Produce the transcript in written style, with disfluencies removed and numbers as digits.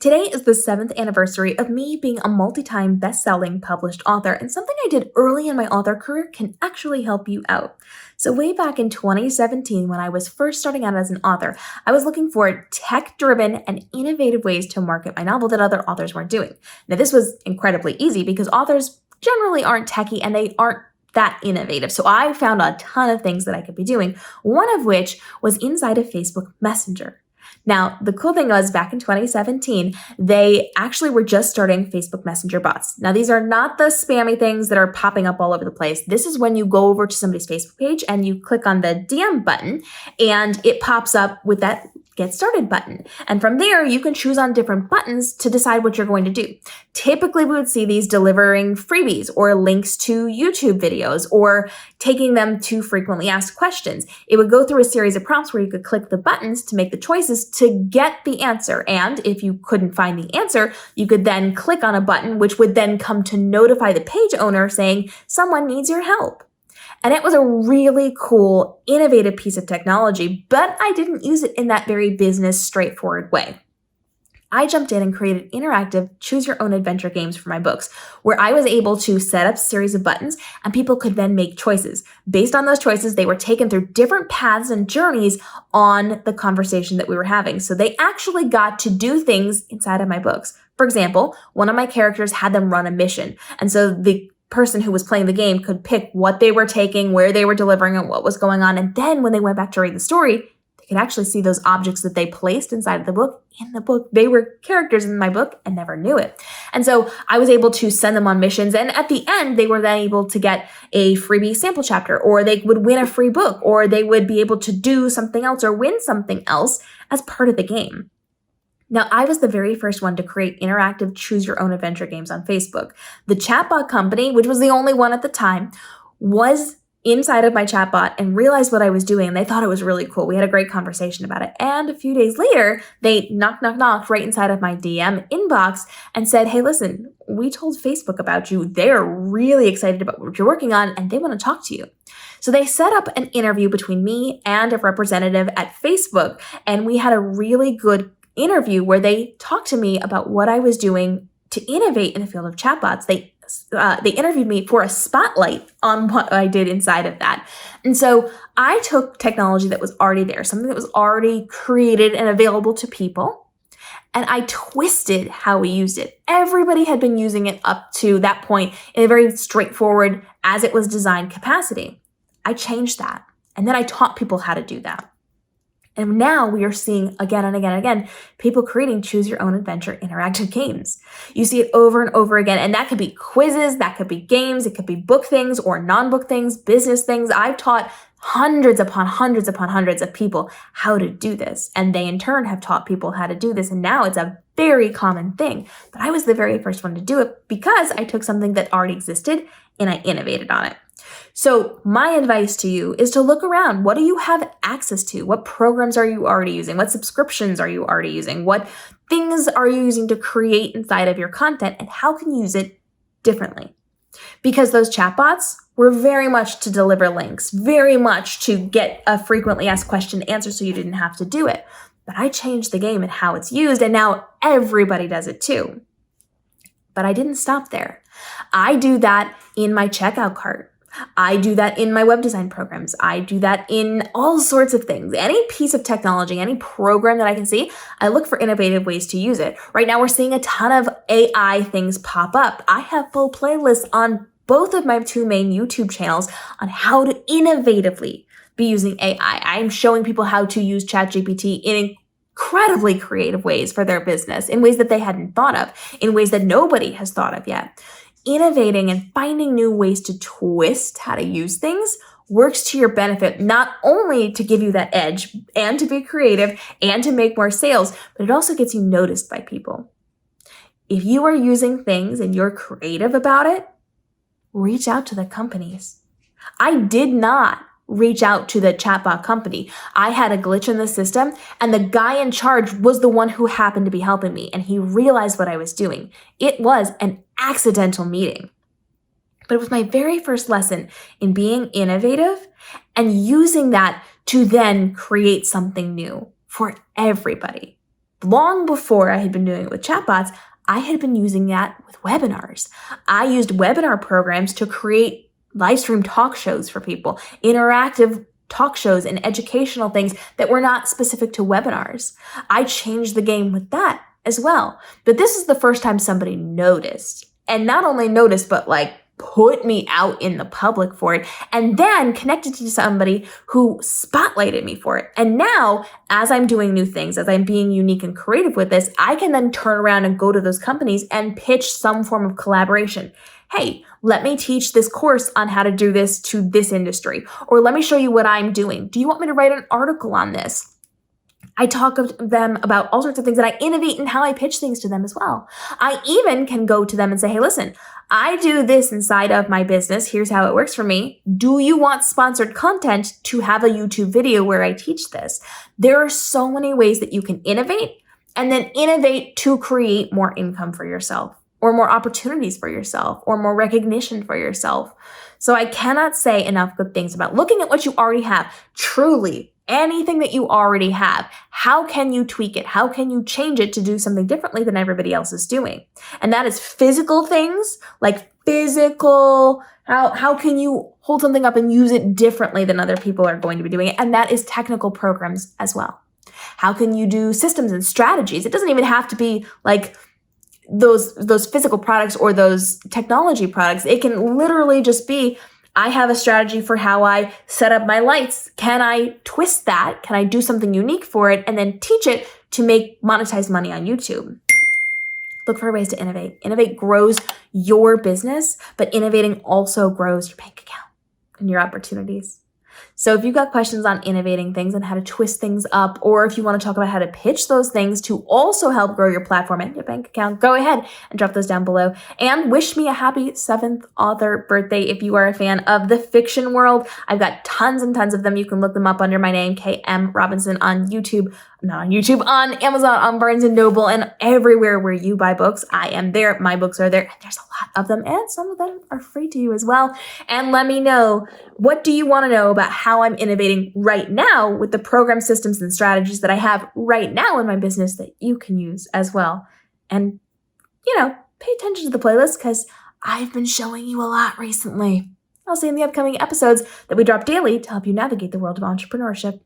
Today is the 7th anniversary of me being a multi-time best-selling published author, and something I did early in my author career can actually help you out. So way back in 2017, when I was first starting out as an author, I was looking for tech-driven and innovative ways to market my novel that other authors weren't doing. Now, this was incredibly easy because authors generally aren't techie and they aren't that innovative. So I found a ton of things that I could be doing, one of which was inside of Facebook Messenger. Now, the cool thing was back in 2017, they actually were just starting Facebook Messenger bots. Now, these are not the spammy things that are popping up all over the place. This is when you go over to somebody's Facebook page and you click on the DM button and it pops up with that Get Started button. And from there, you can choose on different buttons to decide what you're going to do. Typically, we would see these delivering freebies or links to YouTube videos or taking them to frequently asked questions. It would go through a series of prompts where you could click the buttons to make the choices to get the answer. And if you couldn't find the answer, you could then click on a button, which would then come to notify the page owner saying, someone needs your help. And it was a really cool, innovative piece of technology, but I didn't use it in that very business, straightforward way. I jumped in and created interactive choose-your-own-adventure games for my books, where I was able to set up a series of buttons and people could then make choices. Based on those choices, they were taken through different paths and journeys on the conversation that we were having. So they actually got to do things inside of my books. For example, one of my characters had them run a mission. And so the person who was playing the game could pick what they were taking, where they were delivering, and what was going on. And then when they went back to read the story, they could actually see those objects that they placed inside of the book in the book. They were characters in my book and never knew it. And so I was able to send them on missions. And at the end, they were then able to get a freebie sample chapter, or they would win a free book, or they would be able to do something else or win something else as part of the game. Now, I was the very first one to create interactive choose-your-own-adventure games on Facebook. The chatbot company, which was the only one at the time, was inside of my chatbot and realized what I was doing, and they thought it was really cool. We had a great conversation about it. And a few days later, they knocked right inside of my DM inbox and said, hey, listen, we told Facebook about you. They're really excited about what you're working on, and they want to talk to you. So they set up an interview between me and a representative at Facebook, and we had a really good interview where they talked to me about what I was doing to innovate in the field of chatbots. They interviewed me for a spotlight on what I did inside of that. And so I took technology that was already there, something that was already created and available to people, and I twisted how we used it. Everybody had been using it up to that point in a very straightforward, as it was designed capacity. I changed that, and then I taught people how to do that. And now we are seeing again and again and again, people creating choose-your-own-adventure interactive games. You see it over and over again, and that could be quizzes, that could be games, it could be book things or non-book things, business things. I've taught hundreds upon hundreds upon hundreds of people how to do this, and they in turn have taught people how to do this, and now it's a very common thing. But I was the very first one to do it because I took something that already existed and I innovated on it. So my advice to you is to look around. What do you have access to? What programs are you already using? What subscriptions are you already using? What things are you using to create inside of your content, and how can you use it differently? Because those chatbots were very much to deliver links, very much to get a frequently asked question answer so you didn't have to do it. But I changed the game and how it's used, and now everybody does it too. But I didn't stop there. I do that in my checkout cart. I do that in my web design programs. I do that in all sorts of things. Any piece of technology, any program that I can see, I look for innovative ways to use it. Right now, we're seeing a ton of AI things pop up. I have full playlists on both of my two main YouTube channels on how to innovatively be using AI. I'm showing people how to use ChatGPT in incredibly creative ways for their business, in ways that they hadn't thought of, in ways that nobody has thought of yet. Innovating and finding new ways to twist how to use things works to your benefit, not only to give you that edge and to be creative and to make more sales, but it also gets you noticed by people. If you are using things and you're creative about it, reach out to the companies. I did not reach out to the chatbot company. I had a glitch in the system, and the guy in charge was the one who happened to be helping me, and he realized what I was doing. It was an accidental meeting. But it was my very first lesson in being innovative and using that to then create something new for everybody. long before I had been doing it with chatbots, I had been using that with webinars. I used webinar programs to create live stream talk shows for people, interactive talk shows and educational things that were not specific to webinars. I changed the game with that as well. But this is the first time somebody noticed. And not only noticed, but like put me out in the public for it, and then connected to somebody who spotlighted me for it. And now, as I'm doing new things, as I'm being unique and creative with this, I can then turn around and go to those companies and pitch some form of collaboration. Hey, let me teach this course on how to do this to this industry, or let me show you what I'm doing. Do you want me to write an article on this? I talk to them about all sorts of things, and I innovate in how I pitch things to them as well. I even can go to them and say, hey, listen, I do this inside of my business. Here's how it works for me. Do you want sponsored content to have a YouTube video where I teach this? There are so many ways that you can innovate, and then innovate to create more income for yourself, or more opportunities for yourself, or more recognition for yourself. So I cannot say enough good things about looking at what you already have. Truly, anything that you already have, how can you tweak it? How can you change it to do something differently than everybody else is doing? And that is physical things, like physical, how can you hold something up and use it differently than other people are going to be doing it? And that is technical programs as well. How can you do systems and strategies? It doesn't even have to be like those physical products or those technology products. It can literally just be, I have a strategy for how I set up my lights. Can I twist that? Can I do something unique for it and then teach it to make monetized money on YouTube? Look for ways to innovate. Innovate grows your business, but innovating also grows your bank account and your opportunities. So if you've got questions on innovating things and how to twist things up, or if you want to talk about how to pitch those things to also help grow your platform and your bank account, go ahead and drop those down below. And wish me a happy 7th author birthday if you are a fan of the fiction world. I've got tons and tons of them. You can look them up under my name, KM Robinson, on YouTube. Not on YouTube, on Amazon, on Barnes & Noble, and everywhere where you buy books. I am there. My books are there. And there's a lot of them, and some of them are free to you as well. And let me know, what do you want to know about how I'm innovating right now with the program systems and strategies that I have right now in my business that you can use as well? And, pay attention to the playlist because I've been showing you a lot recently. I'll see you in the upcoming episodes that we drop daily to help you navigate the world of entrepreneurship.